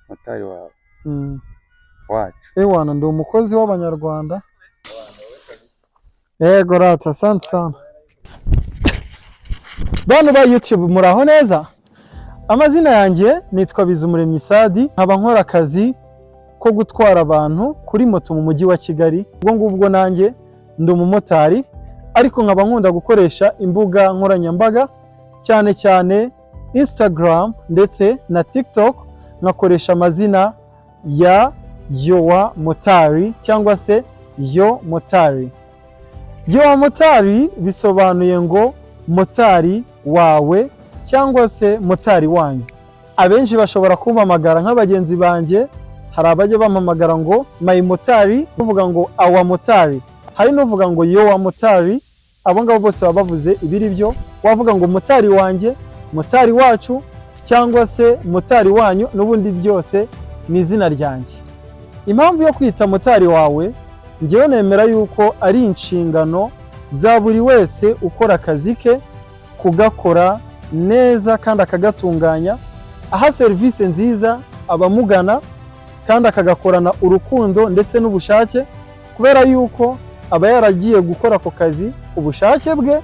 motari wacu. Ewana ndi umukozi w'Abanyarwanda. Yego rata, asante sana. Bantu ba YouTube muraho neza? Amazina yanjye nitwa Bizumuremyi Sadi, nkaba nkora akazi ko gutwara abantu kuri moto mu mujyi wa Kigali. Ubwo ngubwo nanjye ndi umumotari, ariko nkaba nkunda gukoresha imbuga nkoranyambaga cyane cyane Instagram ndetse na TikTok, nkakoresha amazina ya Yowa Motari cyangwa se Yo Motari. Yowa Motari bisobanuye ngo motari wawe cyangwa se motari wanyu. Abenshi bashobora kumpamagara nk'abagenzi banjye, hari abajya bampamagara ngo my motari, uvuga ngo awa motari, hari n'uvuga ngo Yowa Motari. Abo ngabo bose baba bavuze ibiri byo. Wavuga ngo motari wanjye, motari wacu cyangwa se motari wanyu, n'ubundi byose ni izina ryanjye. Impamvu yo kwita motari wawe, njyewe nemera yuko ari inshingano za buri wese ukora akazi ke kugakora neza kandi akagatunganya, aha serivisi nziza abamugana kandi akagakorana urukundo ndetse n'ubushake, kubera yuko aba yaragiye gukora ako kazi ubushake bwe.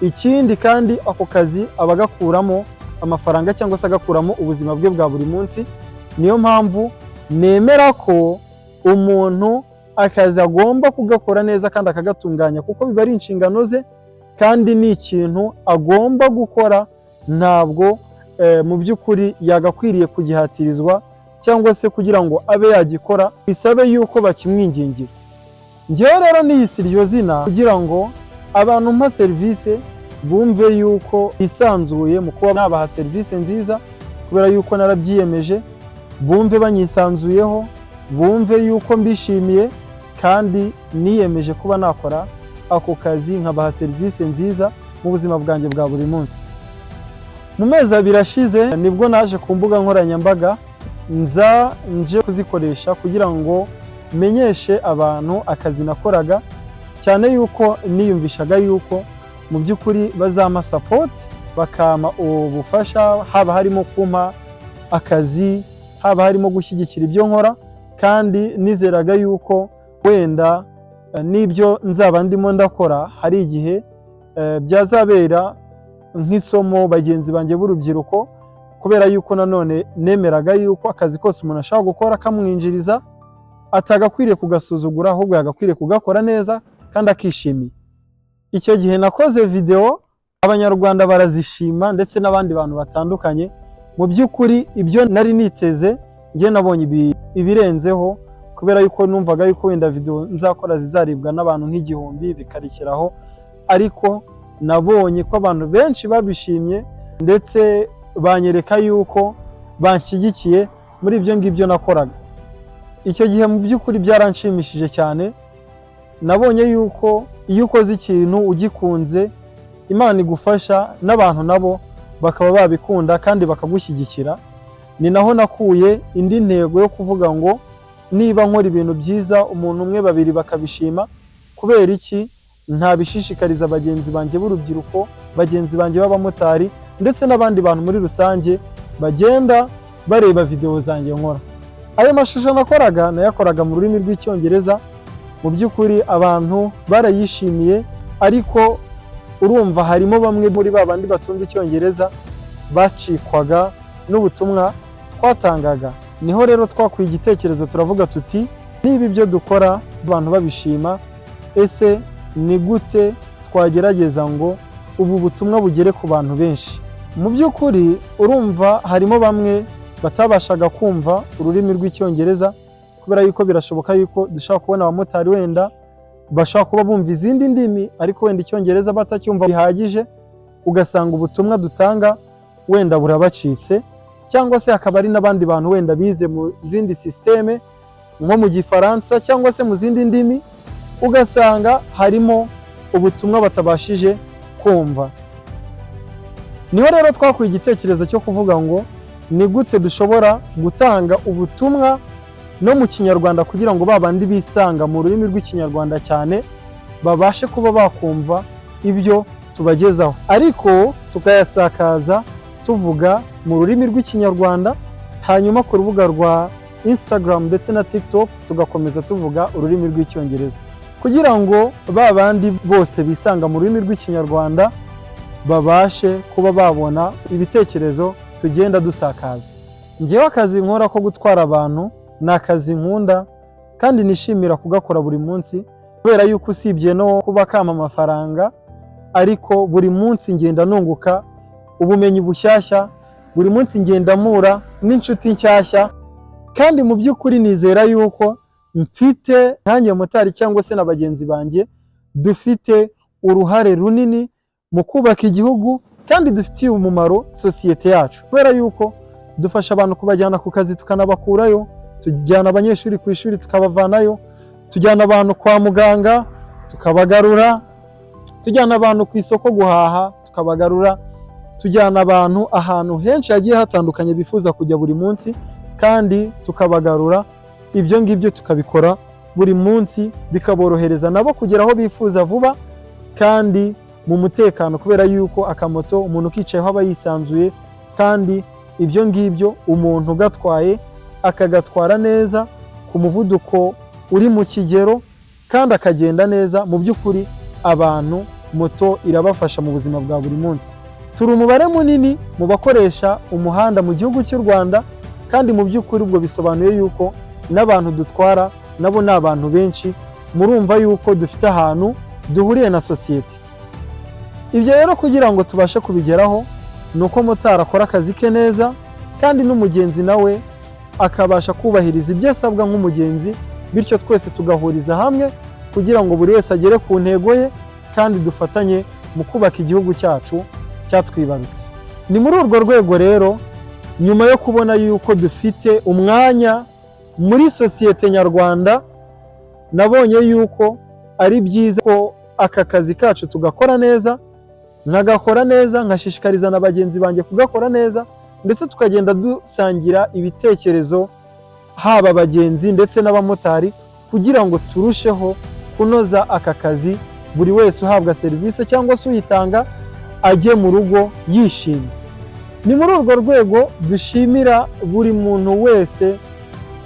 Ikindi kandi ako kazi abagakuramo amafaranga cyangwa se agakuramo ubuzima bwe bwa buri munsi. Niyo mpamvu nemera ko umuntu akazi agomba kugakora neza kandi akagatunganya, kuko biba ari inshingano ze kandi ni ikintu agomba gukora. Ntabwo mu by'ukuri yagakwiriye kugihatirizwa cyangwa se kugira ngo abe yagikora bisabe yuko bakimwingingira. Njyewe rero niyise iryo zina kugira ngo abantu mpa serivisi bumve yuko bisanzuye mu kuba nabaha serivisi nziza, kubera yuko narabyiyemeje. Bumve banyisanzuyeho, bumve yuko mbishimiye kandi niyemeje kuba nakora ako kazi nkabaha serivisi nziza mu buzima bwanjye bwa buri munsi. Mu mezi abiri ashize nibwo naje ku mbuga nkoranyambaga nje kuzikoresha kugira ngo menyeshe abantu akazi nakoraga, cyane yuko niyumvishaga yuko mu by'ukuri bazampa support, bakama ubufasha, haba harimo kumpa akazi, haba harimo gushyigikira ibyo nkora, kandi nizeraga yuko wenda n'ibyo nzaba ndimo ndakora hari igihe byazabera nk'isomo bagenzi banjye b'urubyiruko, kubera yuko nanone nemeraga yuko akazi kose umuntu ashaka gukora kamwinjiriza atagakwiriye kugasuzugura, ahubwo yagakwiriye kugakora neza kandi akishimiye. Icyo gihe nakoze video, Abanyarwanda barazishima ndetse n'abandi bantu batandukanye. Mu by'ukuri ibyo nari niteze njye nabonye ibirenzeho, kubera yuko numvaga yuko wenda video nzakora zizaribwa n'abantu nk'igihumbi bikarikiraho, ariko nabonye ko abantu benshi babishimye ndetse banyereka yuko banshyigikiye muri ibyo ngibyo nakoraga. Icyo gihe mu by'ukuri byaranshimishije cyane. Nabonye yuko iyo ukoze ikintu ugikunze, Imana igufasha n'abantu nabo bakaba babikunda kandi bakagushyigikira. Ni naho nakuye indi ntego yo kuvuga ngo niba nkora ibintu byiza umuntu umwe babiri bakabishima, kubera iki ntabishishikariza bagenzi banjye b'urubyiruko, bagenzi banjye b'abamotari ndetse n'abandi bantu muri rusange bagenda bareba video zanjye nkora. Ayo mashusho nayakoraga mu rurimi rw'Icyongereza. Mu by'ukuri abantu barayishimiye, ariko urumva harimo bamwe muri babandi batumva Icyongereza bacikwaga n'ubutumwa twatangaga. Niho rero twakuye igitekerezo turavuga tuti, niba ibyo dukora abantu babishima, ese ni gute twagerageza ngo ubu butumwa bugere ku bantu benshi? Mu by'ukuri urumva harimo bamwe batabashaga kumva ururimi rw'Icyongereza, kubera yuko birashoboka yuko dushaka kubona abamotari wenda bashaka kuba bumva izindi ndimi, ariko wenda Icyongereza batacyumva bihagije, ugasanga ubutumwa dutanga wenda burabacitse. Cyangwa se hakaba ari n'abandi bantu wenda bize mu zindi systeme nko mu Gifaransa cyangwa se mu zindi ndimi, ugasanga harimo ubutumwa batabashije kumva. Niho rero twakuye igitekerezo cyo kuvuga ngo ni gute dushobora gutanga ubutumwa no mu Kinyarwanda kugira ngo babandi bisanga mu rurimi rw'Ikinyarwanda cyane babashe kuba bakumva ibyo tubagezaho, ariko tukayasakaza tuvuga mu rurimi rw'Ikinyarwanda hanyuma ku rubuga rwa Instagram ndetse na TikTok tugakomeza tuvuga ururimi rw'icyongereza kugira ngo ba bandi bose bisanga mu rurimi rw'ikinyarwanda babashe kuba babona ibitekerezo tugenda dusakaza. Ngewe akazi nkora ko gutwara abantu ni akazi nkunda kandi nishimira kugakora buri munsi kubera yuko usibye no kuba kama amafaranga ariko buri munsi ngenda nunguka ubumenyi bushyashya, buri munsi ngenda mpura n'inshuti nshyashya, kandi mu by'ukuri nizera yuko mfite nkanjye motari cyangwa se na bagenzi banjye dufite uruhare runini mu kubaka igihugu kandi dufitiye umumaro sosiyete yacu, kubera yuko dufasha abantu kubajyana ku kazi tukanabakurayo, tujyana abanyeshuri ku ishuri tukabavanayo, tujyana abantu kwa muganga tukabagarura, tujyana abantu ku isoko guhaha tukabagarura, tujyana abantu ahantu henshi hagiye hatandukanye bifuza kujya buri munsi kandi tukabagarura. Ibyo ngibyo tukabikora buri munsi bikaborohereza nabo kugera aho bifuza vuba kandi mu mutekano, kubera yuko akamoto umuntu ukicayeho aba yisanzuye, kandi ibyo ngibyo umuntu ugatwaye akagatwara neza ku muvuduko uri mu kigero kandi akagenda neza. Mu by'ukuri abantu moto irabafasha mu buzima bwa buri munsi. Turi umubare munini mu bakoresha umuhanda mu gihugu cy'u Rwanda, kandi mu by'ukuri ubwo bisobanuye yuko n'abantu dutwara nabo ni abantu benshi. Murumva yuko dufite ahantu duhuriye na sosiyete. Ibyo rero kugira ngo tubashe kubigeraho ni uko motari akora akazi ke neza kandi n'umugenzi nawe akabasha kubahiriza ibyo asabwa nk'umugenzi, bityo twese tugahuriza hamwe kugira ngo buri wese agere ku ntego ye kandi dufatanye mu kubaka igihugu cyacu cyatwibarutse. Ni muri urwo rwego rero, nyuma yo kubona yuko dufite umwanya muri sosiyete nyarwanda, nabonye yuko ari byiza ko aka kazi kacu tugakora neza, nkagakora neza, nkashishikariza na bagenzi banjye kugakora neza, ndetse tukagenda dusangira ibitekerezo haba abagenzi ndetse n'abamotari kugira ngo turusheho kunoza aka kazi, buri wese uhabwa serivisi cyangwa se uyitanga ajye mu rugo yishimye. Ni muri urwo rwego dushimira buri muntu wese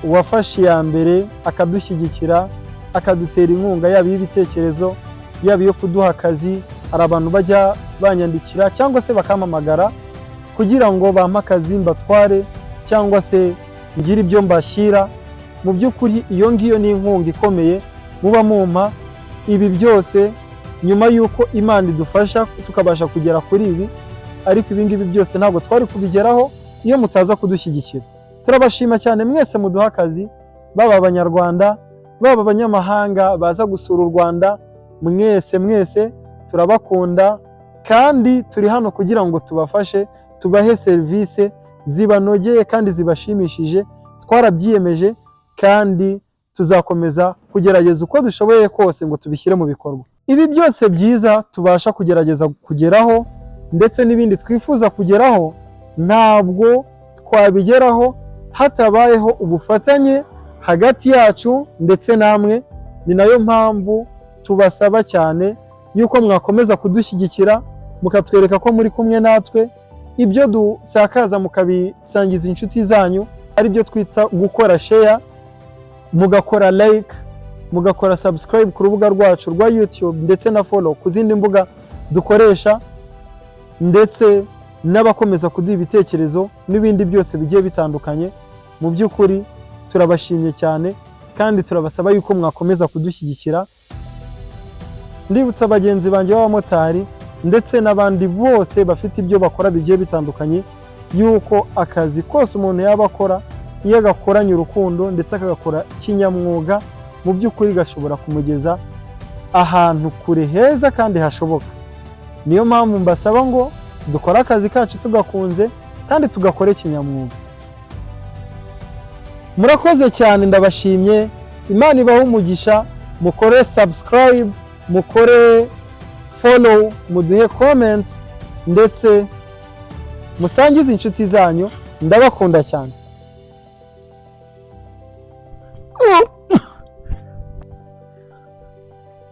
wafashe iya mbere akadushyigikira, akadutera inkunga, yaba y'ibitekerezo, yaba iyo kuduha akazi. Hari abantu bajya banyandikira cyangwa se bakampamagara kugira ngo bampe akazi mbatware cyangwa se ngire ibyo mbashyira. Mu by'ukuri iyo ngiyo ni inkunga ikomeye muba mumpa. Ibi byose nyuma y'uko Imana idufasha tukabasha kugera kuri ibi, ariko ibi ngibi byose ntabwo twari kubigeraho iyo mutaza kudushyigikira. Turabashima cyane mwese muduha akazi, baba abanyarwanda, baba abanyamahanga baza gusura u Rwanda. Mwese turabakunda kandi turi hano kugira ngo tubafashe, tubahe serivisi zibanogeye kandi zibashimishije. Twarabyiyemeje kandi tuzakomeza kugerageza uko dushoboye kose ngo tubishyire mu bikorwa. Ibi byose byiza tubasha kugerageza kugeraho ndetse n'ibindi twifuza kugeraho, ntabwo twabigeraho hatabayeho ubufatanye hagati yacu ndetse namwe. Ni nayo mpamvu tubasaba cyane yuko mwakomeza kudushyigikira, mukatwereka ko muri kumwe natwe. Ibyo dusakaza mukabisangiza inshuti zanyu, ari byo twita gukora share, mugakora like, mugakora subscribe ku rubuga rwacu rwa YouTube ndetse na follow ku zindi mbuga dukoresha, ndetse n'abakomeza kuduha ibitekerezo n'ibindi byose bigiye bitandukanye. Mu by'ukuri turabashimye cyane kandi turabasaba yuko mwakomeza kudushyigikira. Ndibutsa bagenzi banjye b'abamotari ndetse n'abandi bose bafite ibyo bakora bigiye bitandukanye yuko akazi kose umuntu yaba akora, iyo agakoranye urukundo ndetse akagakora kinyamwuga, mu by'ukuri gashobora kumugeza ahantu kure heza kandi hashoboka. Niyo mpamvu mbasaba ngo dukore akazi kacu tugakunze kandi tugakore kinyamwuga. Murakoze cyane, ndabashimye. Imana ibahe umugisha. Mukore subscribe, mukore follow, muduhe comments ndetse musangize inshuti zanyu. Ndabakunda cyane.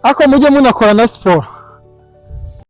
Ako mujye munakora na siporo.